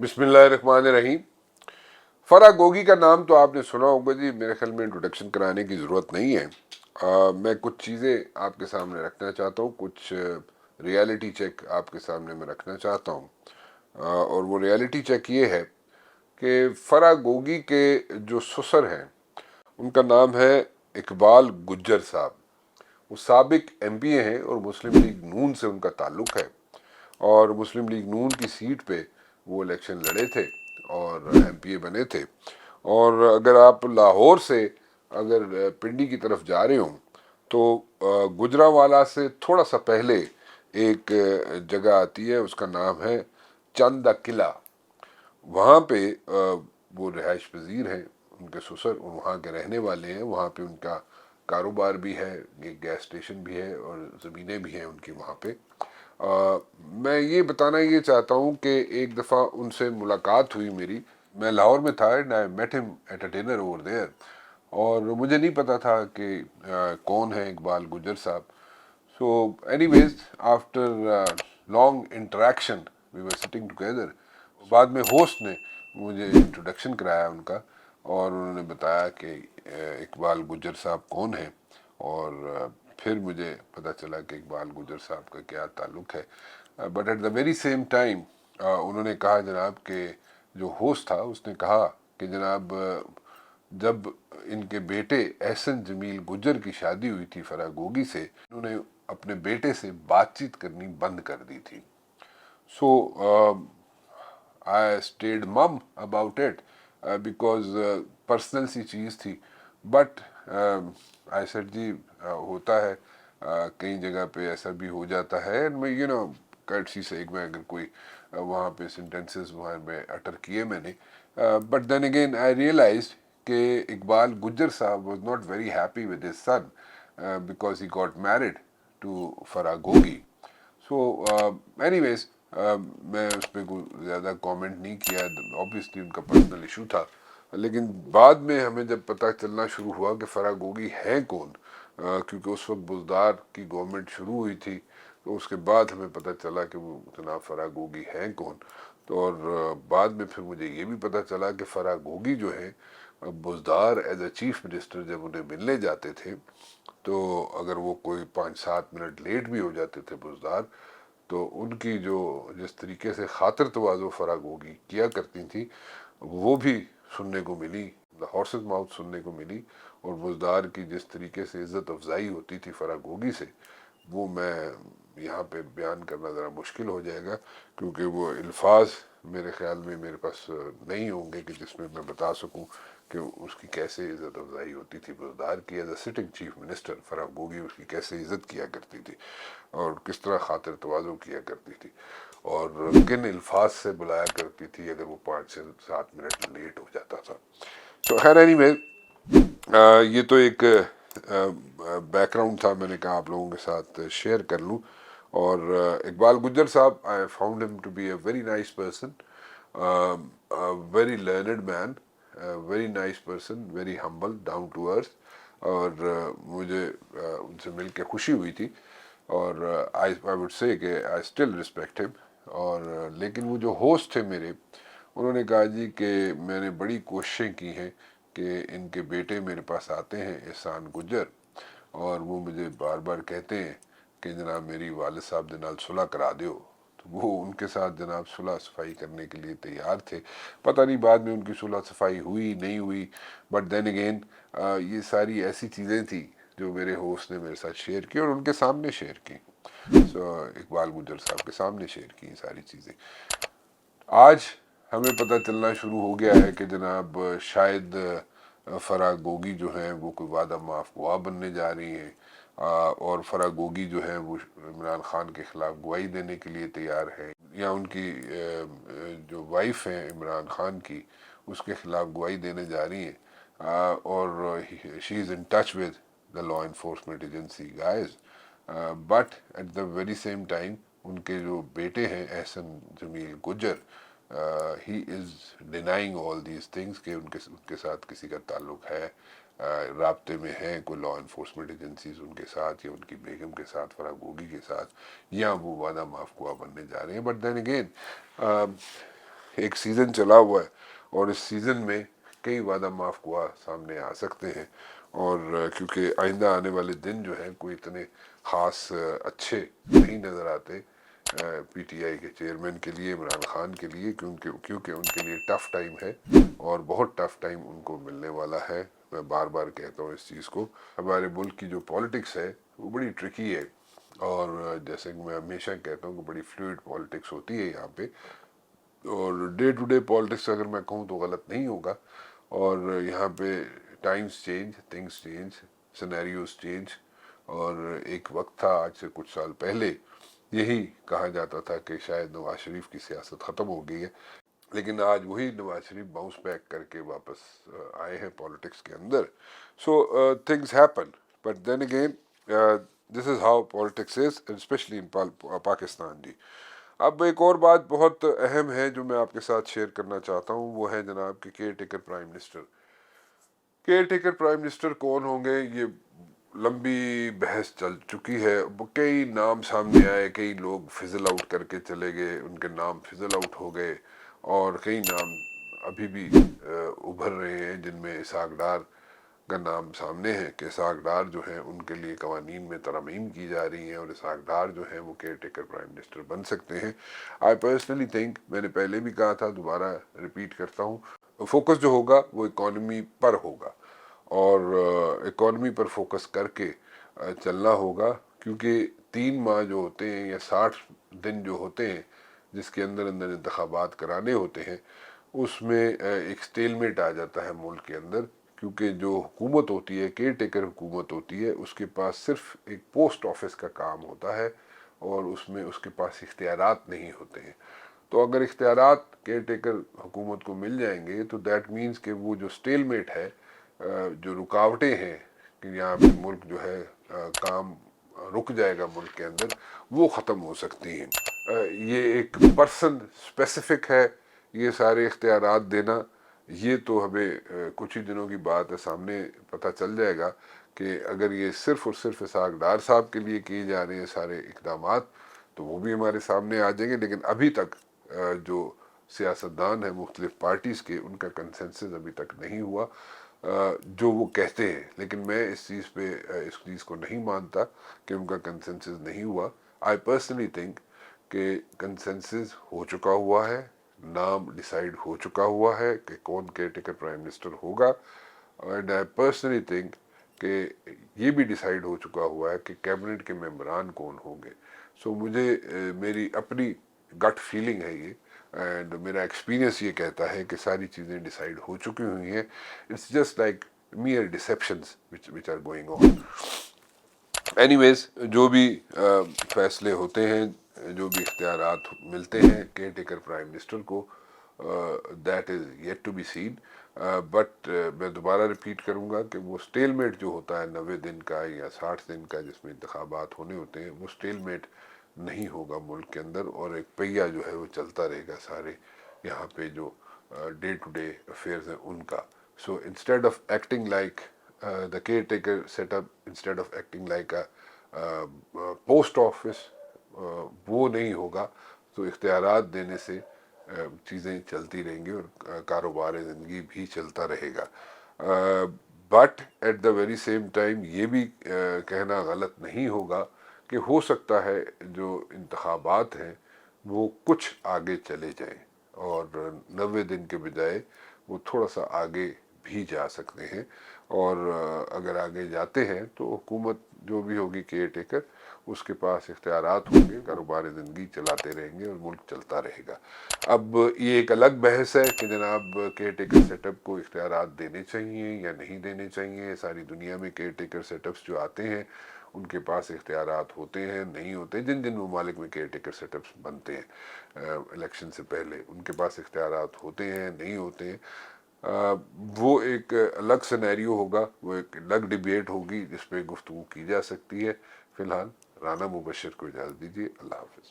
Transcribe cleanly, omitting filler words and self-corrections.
बिस्मिल्लाहिर्रहमानिर्रहीम। फराह गोगी का नाम तो आपने सुना होगा जी, मेरे ख्याल में इंट्रोडक्शन कराने की ज़रूरत नहीं है। मैं कुछ चीज़ें आपके सामने रखना चाहता हूँ, कुछ रियलिटी चेक आपके सामने मैं रखना चाहता हूँ। और वो रियलिटी चेक ये है कि फराह गोगी के जो ससुर हैं उनका नाम है इकबाल गुज्जर साहब। वो साबिक एमपीए हैं और मुस्लिम लीग नून से उनका ताल्लुक़ है, और मुस्लिम लीग नून की सीट पे वो इलेक्शन लड़े थे और एमपीए बने थे। और अगर आप लाहौर से अगर पिंडी की तरफ जा रहे हो तो गुजरावाला से थोड़ा सा पहले एक जगह आती है, उसका नाम है चंदा किला। वहाँ पे वो रिहाइश पजीर हैं, उनके ससुर वहाँ के रहने वाले हैं। वहाँ पे उनका कारोबार भी है, एक गैस स्टेशन भी है और ज़मीनें भी हैं उनकी वहाँ पे। मैं ये बताना ये चाहता हूँ कि एक दफ़ा उनसे मुलाकात हुई मेरी। मैं लाहौर में था and I met him at a dinner over there. और मुझे नहीं पता था कि कौन है इकबाल गुज्जर साहब। So anyways after long interaction we were sitting together. बाद में होस्ट ने मुझे इंट्रोडक्शन कराया उनका, और उन्होंने बताया कि इकबाल गुज्जर साहब कौन है। और फिर मुझे पता चला कि इकबाल गुज्जर साहब का क्या ताल्लुक़ है। But at the very same time उन्होंने कहा जनाब कि जो होस्ट था उसने कहा कि जनाब जब इनके बेटे एहसन जमील गुज्जर की शादी हुई थी फराह गोगी से, उन्होंने अपने बेटे से बातचीत करनी बंद कर दी थी। सो आई स्टेड मम अबाउट इट बिकॉज पर्सनल सी चीज़ थी। बट आई सेड जी होता है, कई जगह पे ऐसा भी हो जाता है। एंड मैं कर्टसी से एक में अगर कोई वहाँ पे सेंटेंसेस वहाँ में अटर किए मैंने। But then again I realize कि इकबाल गुज्जर साहब was not very happy with his son because he got married to Farah Gogi. So anyways मैं उस पर कोई ज़्यादा कमेंट नहीं किया। ऑब्वियसली उनका पर्सनल इशू था। लेकिन बाद में हमें जब पता चलना शुरू हुआ कि फराह गोगी हैं कौन, क्योंकि उस वक्त बुजदार की गवर्नमेंट शुरू हुई थी, तो उसके बाद हमें पता चला कि वो जनाब फराह गोगी हैं कौन। तो और बाद में फिर मुझे ये भी पता चला कि फराह गोगी जो है Buzdar as a chief minister जब उन्हें मिलने जाते थे, तो अगर वो कोई 5-7 मिनट लेट भी हो जाते थे बुजदार, तो उनकी जो जिस तरीके से खातिर तवाज़ो फराह गोगी किया करती थी वो भी सुनने को मिली, द हॉर्सेस माउथ सुनने को मिली। और बुजदार की जिस तरीके से इज़्ज़त अफजाई होती थी फराह गोगी से, वो मैं यहाँ पे बयान करना ज़रा मुश्किल हो जाएगा, क्योंकि वो अल्फाज मेरे ख्याल में मेरे पास नहीं होंगे कि जिसमें मैं बता सकूं कि उसकी कैसे इज़्ज़त अफजाई होती थी। बुजदार की as a sitting chief minister Farah Gogi उसकी कैसे इज़्ज़त किया करती थी और किस तरह खातिर तवाज़ो किया करती थी और किन अल्फाज से बुलाया करती थी अगर वो 5 से 7 मिनट लेट हो जाता था। तो खैर एनीवे, ये तो एक बैकग्राउंड था, मैंने कहा आप लोगों के साथ शेयर कर लूँ। और इकबाल गुज्जर साहब, I found him to be a very nice person, very learned man, very nice person, very humble, down to earth. और मुझे उनसे मिल के खुशी हुई थी। और आई वुड से कि आई स्टिल रिस्पेक्ट हिम। और लेकिन वो जो होस्ट थे मेरे, उन्होंने कहा जी कि मैंने बड़ी कोशिशें की हैं कि इनके बेटे मेरे पास आते हैं एहसान गुज्जर, और वो मुझे बार बार कहते हैं कि जनाब मेरी वालिद साहब के नाल सुलह करा दो। तो वो उनके साथ जनाब सुलह सफाई करने के लिए तैयार थे। पता नहीं बाद में उनकी सुलह सफाई हुई नहीं हुई। बट देन अगेन ये सारी ऐसी चीज़ें थी जो मेरे होस्ट ने मेरे साथ शेयर की और उनके सामने शेयर की। इकबाल गुज्जर साहब के सामने शेयर की सारी चीज़ें। आज हमें पता चलना शुरू हो गया है कि जनाब शायद फराह गोगी जो हैं वो कोई वादा माफ गवाह बनने जा रही हैं। और फराह गोगी जो है वो इमरान खान के खिलाफ गवाही देने के लिए तैयार है, या उनकी जो वाइफ है इमरान खान की उसके खिलाफ गवाही देने जा रही हैं। और she is in touch with the law enforcement agency guys. But at the very same time उनके जो बेटे हैं Ehsan Jamil Gujjar, he is denying all these things कि उनके उनके साथ किसी का ताल्लुक है, राब्ते में है कोई लॉ इन्फोर्समेंट एजेंसीज उनके साथ या उनकी बेगम के साथ, फराह गोगी के साथ, या वो वादा माफ गवाह बनने जा रहे हैं। बट देन अगेन एक सीज़न चला हुआ है और इस सीज़न में कई वादा माफकुआ सामने आ सकते हैं, और क्योंकि आइंदा आने वाले दिन जो हैं कोई इतने ख़ास अच्छे नहीं नज़र आते पीटीआई के चेयरमैन के लिए, इमरान खान के लिए, क्योंकि उनके लिए टफ़ टाइम है और बहुत टफ़ टाइम उनको मिलने वाला है। मैं बार बार कहता हूँ इस चीज़ को। हमारे मुल्क की जो पॉलिटिक्स है वो बड़ी ट्रिकी है, और जैसे कि मैं हमेशा कहता हूँ कि बड़ी फ्लूइड पॉलिटिक्स होती है यहाँ पे, और डे टू डे पॉलिटिक्स अगर मैं कहूँ तो गलत नहीं होगा। और यहाँ पे times change, things change, scenarios change, और एक वक्त था आज से कुछ साल पहले यही कहा जाता था कि शायद नवाज शरीफ की सियासत ख़त्म हो गई है, लेकिन आज वही नवाज शरीफ बाउंस बैक करके वापस आए हैं पॉलिटिक्स के अंदर। So things happen, but then again this is how politics is, specially in Pakistan ji. अब एक और बात बहुत अहम है जो मैं आपके साथ शेयर करना चाहता हूँ, वो है जनाब के care taker prime minister. Care taker prime minister कौन होंगे, ये लंबी बहस चल चुकी है। कई नाम सामने आए, कई लोग फिजल आउट करके चले गए, उनके नाम फिजल आउट हो गए, और कई नाम अभी भी उभर रहे हैं जिनमें इसहाक डार का नाम सामने है कि इसहाक डार जो है उनके लिए कवानीन में तरमीम की जा रही हैं और इसहाक डार जो है वो केयर टेकर प्राइम मिनिस्टर बन सकते हैं। आई पर्सनली थिंक, मैंने पहले भी कहा था, दोबारा रिपीट करता हूँ, फोकस जो होगा वो इकॉनमी पर होगा, और इकॉनमी पर फोकस करके चलना होगा, क्योंकि 3 माह जो होते हैं या 60 दिन जो होते हैं जिसके अंदर अंदर इंतखाबात कराने होते हैं, उसमें एक स्टेलमेट आ जाता है मुल्क के अंदर, क्योंकि जो हुकूमत होती है, केयर टेकर हुकूमत होती है, उसके पास सिर्फ एक पोस्ट ऑफिस का काम होता है और उसमें उसके पास इख्तियारात नहीं होते हैं। तो अगर इख्तियारात केयर टेकर हुकूमत को मिल जाएंगे तो दैट मीन्स कि वो जो स्टेलमेट है, जो रुकावटें हैं कि यहाँ पे मुल्क जो है काम रुक जाएगा मुल्क के अंदर, वो ख़त्म हो सकती हैं। ये एक पर्सन स्पेसिफिक है ये सारे इख्तियारात देना, ये तो हमें कुछ ही दिनों की बात है, सामने पता चल जाएगा कि अगर ये सिर्फ और सिर्फ इसहाक डार साहब के लिए किए जा रहे हैं सारे इकदामात, तो वो भी हमारे सामने आ जाएंगे। लेकिन अभी तक जो सियासतदान है मुख्तलिफ पार्टीज़ के, उनका कंसेंसस अभी तक नहीं हुआ जो वो कहते हैं। लेकिन मैं इस चीज़ पे इस चीज़ को नहीं मानता कि उनका कंसेंसस नहीं हुआ। आई पर्सनली थिंक कि कंसेंसस हो चुका हुआ है, नाम डिसाइड हो चुका हुआ है कि कौन केयर टेकर प्राइम मिनिस्टर होगा, एंड आई पर्सनली थिंक कि ये भी डिसाइड हो चुका हुआ है कि कैबिनेट के मेंबरान कौन होंगे। सो मुझे मेरी अपनी गट फीलिंग है ये, एंड मेरा एक्सपीरियंस ये कहता है कि सारी चीज़ें डिसाइड हो चुकी हुई हैं। It's just like mere deceptions which are going on. Anyways, जो भी फैसले होते हैं, जो भी इख्तियारात मिलते हैं केयर टेकर प्राइम मिनिस्टर को, that is yet to be seen. But मैं दोबारा रिपीट करूँगा कि वो स्टेलमेट जो होता है 90 दिन का या 60 दिन का जिसमें इंतखाबात होने होते हैं, वो स्टेलमेट नहीं होगा मुल्क के अंदर, और एक पहिया जो है वो चलता रहेगा सारे यहाँ पे जो डे टू डे अफेयर्स हैं उनका। So instead of acting like the caretaker setup, instead of acting like a post office, वो नहीं होगा। तो इख्तियारात देने से चीज़ें चलती रहेंगी और कारोबार ज़िंदगी भी चलता रहेगा। But at the very same time ये भी कहना गलत नहीं होगा कि हो सकता है जो इंतखाबात हैं वो कुछ आगे चले जाएं, और 90 दिन के बजाय वो थोड़ा सा आगे भी जा सकते हैं। और अगर आगे जाते हैं तो हुकूमत जो भी होगी केयर टेकर, उसके पास इख्तियारात होंगे, कारोबार ज़िंदगी चलाते रहेंगे और मुल्क चलता रहेगा। अब ये एक अलग बहस है कि जनाब केयर टेकर सेटअप को इख्तियारात देने चाहिए या नहीं देने चाहिए। सारी दुनिया में केयर टेकर सेटअप्स जो आते हैं उनके पास इख्तियारात होते हैं, नहीं होते। जिन जिन ममालिक में केयर टेकर सेटअप्स बनते हैं इलेक्शन से पहले, उनके पास इख्तियारात होते हैं, नहीं होते हैं। वो एक अलग सिनेरियो होगा, वो एक अलग डिबेट होगी जिस पे गुफ्तगू की जा सकती है। फ़िलहाल राना मुबशर को इजाज़त दीजिए। अल्लाह हाफ़िज़।